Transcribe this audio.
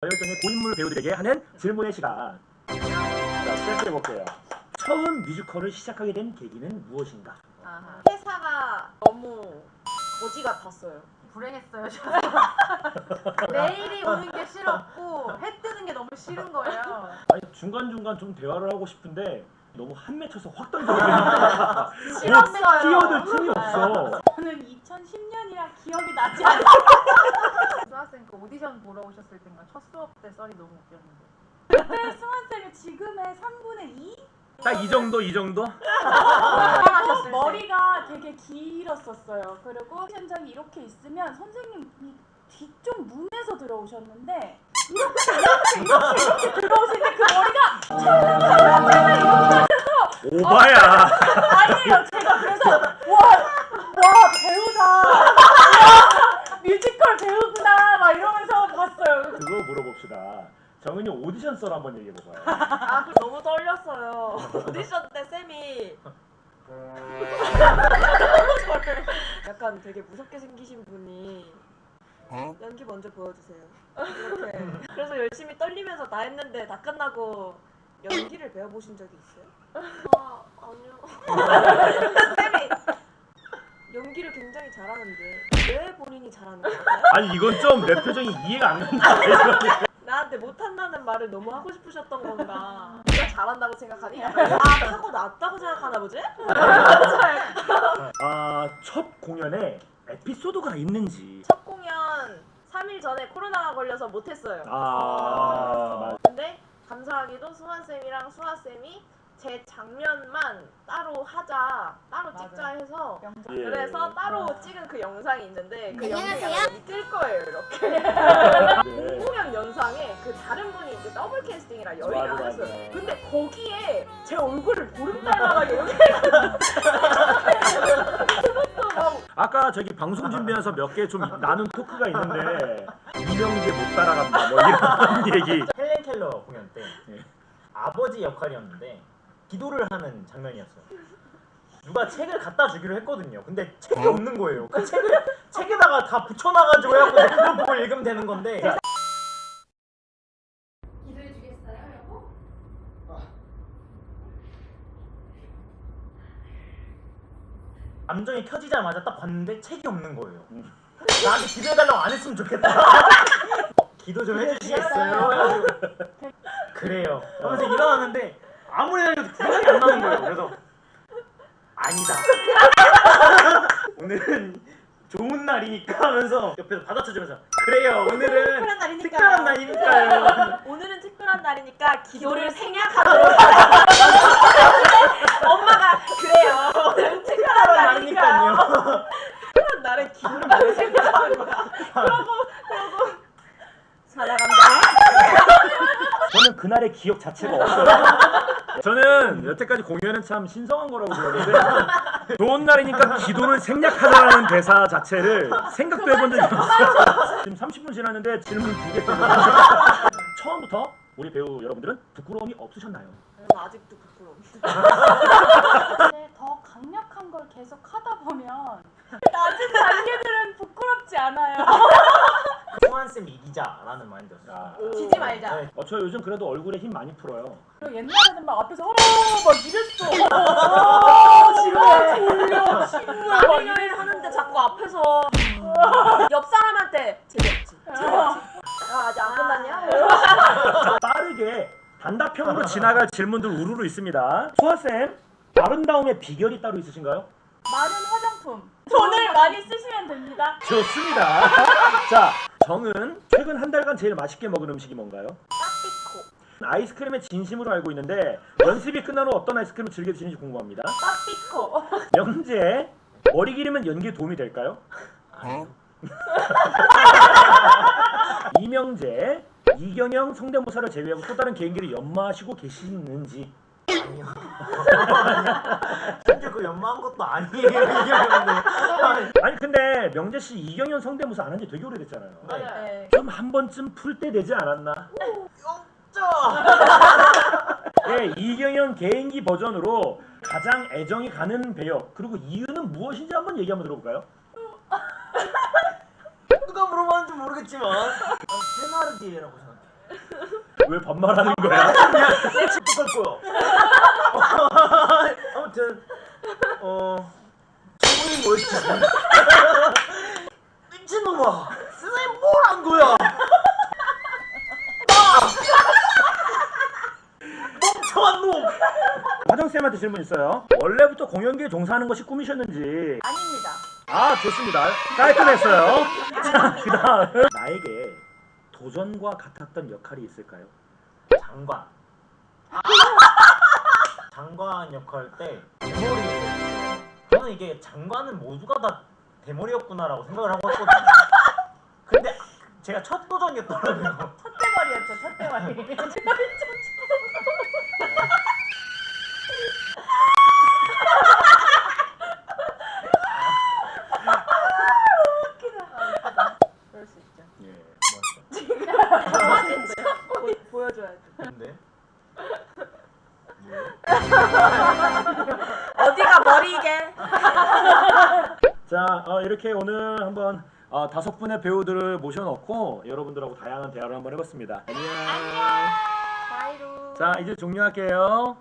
저열정의 고인물 배우들에게 하는 질문의 시간. 자, 시작해볼게요. 처음 뮤지컬을 시작하게 된 계기는 무엇인가? 아하. 회사가 너무 거지 같았어요. 불행했어요. 내일이 오는 게 싫었고 해 뜨는 게 너무 싫은 거예요. 아니, 중간중간 좀 대화를 하고 싶은데 너무 한 맺혀서 확 던져버리니까 싫었어요. 끼어들 틈이 없어. 저는 2010년이라 기억이 나지 않아요. 수학생 그 오디션 보러 오셨을 때인가 첫 수업 때 썰이 너무 웃겼는데. 그때 승환쌤이 지금의 3분의 2? 딱 이 정도, 이 정도? 하셨을 때. 머리가 되게 길었었어요. 그리고 현장이 이렇게 있으면 선생님이 뒤쪽 문에서 들어오셨는데 이렇게 들어오실 때 그 머리가 오바야. 아니에요. 제가 그래서 와 배우다. 와, 뮤지컬 배우구나 막 이러면서 봤어요. 그거 물어봅시다. 정은이 오디션 썰 한번 얘기해봐봐요. 아, 너무 떨렸어요. 오디션 때 쌤이 약간 되게 무섭게 생기신 분이 연기 먼저 보여주세요. 이렇게. 그래서 열심히 떨리면서 다 했는데 다 끝나고 연기를 배워보신 적이 있어요? 아, 아니요. 쌤이 연기를 굉장히 잘하는데 왜 본인이 잘하는 거예요? 아니 이건 좀 내 표정이 이해가 안 간다. 이거. 나한테 못한다는 말을 너무 하고 싶으셨던 건가? 네가 잘한다고 생각하니? 아, 하고 났다고 생각하나 보지? 아, 첫 공연에 에피소드가 있는지. 첫 공연 3일 전에 코로나가 걸려서 못했어요. 맞아. 근데 감사하게도 수환쌤이랑 수아쌤이 제 장면만 따로 하자, 따로 찍자 해서 영상. 예. 그래서 따로 찍은 그 영상이 있는데 그 영상이 여기 뜰 거예요, 이렇게. 네. 공공연 영상에 그 다른 분이 이제 더블 캐스팅이라 맞아, 여의를 맞아. 하셨어요. 근데 거기에 제 얼굴을 보름 닮아가지고 여기 그것도 막 아까 저기 방송 준비하면서 몇 개 좀 나눈 토크가 있는데 이명재 못 따라간다 뭐 이런 얘기. 헬렌 켈러 공연 때 예. 아버지 역할이었는데 기도를 하는 장면이었어요. 누가 책을 갖다 주기로 했거든요. 근데 책이 없는 거예요. 그 책을 책에다가 다 붙여놔가지고 해갖고 그걸 보고 읽으면 되는 건데. 기도해 주겠어요, 여보? 감정이 켜지자마자 딱 봤는데 책이 없는 거예요. 나한테 기도해달라고 안 했으면 좋겠다. 기도 좀 해주시겠어요? 해가지고 그래요. 하면서 일어났는데 아무리 해도 생각이 안 나는 거예요. 그래서 아니다. 오늘은 좋은 날이니까 하면서 옆에서 받아쳐주면서 그래요. 오늘은 특별한 날이니까요. 특별한 날이니까요. 오늘은 특별한 날이니까 기도를 생략하도록 엄마가 그래요. 오늘은 특별한 날이니까요. 특별한 날에 기도를 왜 생략하는 거야? 그러고 살아간다. 저는 그날의 기억 자체가 없어요. 저는 여태까지 공연은 참 신성한 거라고 들었는데 좋은 날이니까 기도를 생략하자는 대사 자체를 생각도 해본 적이 없어요. 지금 30분 지났는데 질문 2개 때문에 처음부터 우리 배우 여러분들은 부끄러움이 없으셨나요? 아직도 부끄러운데. 근데 더 강력한 걸 계속 하다 보면 낮은 단계들은 부끄럽지 않아요. 수환쌤 이기자라는 마인드였어요. 지지 말자. 네. 저 요즘 그래도 얼굴에 힘 많이 풀어요. 그리고 옛날에는 막 앞에서 막 이랬어. 지금 졸려. 지금 남의 여행 하는데 자꾸 앞에서 옆 사람한테 재미없지. 아직 안 끝났냐? 빠르게 단답형으로 지나갈 질문들 우르르 있습니다. 수아쌤, 아름다움의 비결이 따로 있으신가요? 많은 화장품. 돈을 많이 쓰시면 됩니다. 좋습니다. 자, 정은 최근 한 달간 제일 맛있게 먹은 음식이 뭔가요? 빠삐코. 아이스크림의 진심으로 알고 있는데 연습이 끝난 후 어떤 아이스크림을 즐겨 드시는지 궁금합니다. 빠삐코. 명재, 머리 기르면 연기에 도움이 될까요? 이명재, 이경영 성대모사를 제외하고 또 다른 개인기를 연마하시고 계시는지. 아니요. 심지어 그 연마한 것도 아니에요. 이게 아니 근데 명재 씨 이경영 성대모사 안 한 지 되게 오래됐잖아요. 네. 좀 한 번쯤 풀 때 되지 않았나? 네, 이경영 개인기 버전으로 가장 애정이 가는 배역 그리고 이유는 무엇인지 한번 얘기 한번 들어볼까요? 누가 물어봤는지 모르겠지만 난 페나르디에라고 생각해. 왜 반말하는 거야? 똑같 거요. 아무튼 소문이 뭐였지? 미친놈아, 선생님 뭘 한 거야? 멍청한 놈. 화정쌤한테 질문 있어요. 원래부터 공연계에 종사하는 것이 꿈이셨는지. 아닙니다. 아, 좋습니다. 깔끔했어요. 자, 그 다음. 나에게 도전과 같았던 역할이 있을까요? 장관. 장관 역할 때 대머리였어요. 저는 이게 장관은 모두가 다 대머리였구나라고 생각을 하고 왔거든요. 근데 제가 첫 도전이었더라고요. 첫대머리였죠, 첫대머리. 그럴 수 있죠. 예. 보여줘야죠. 근데 어디가 머리게? 자, 이렇게 오늘 한번 5분의 배우들을 모셔놓고 여러분들하고 다양한 대화를 한번 해봤습니다. 안녕. 바이루. 자, 이제 종료할게요.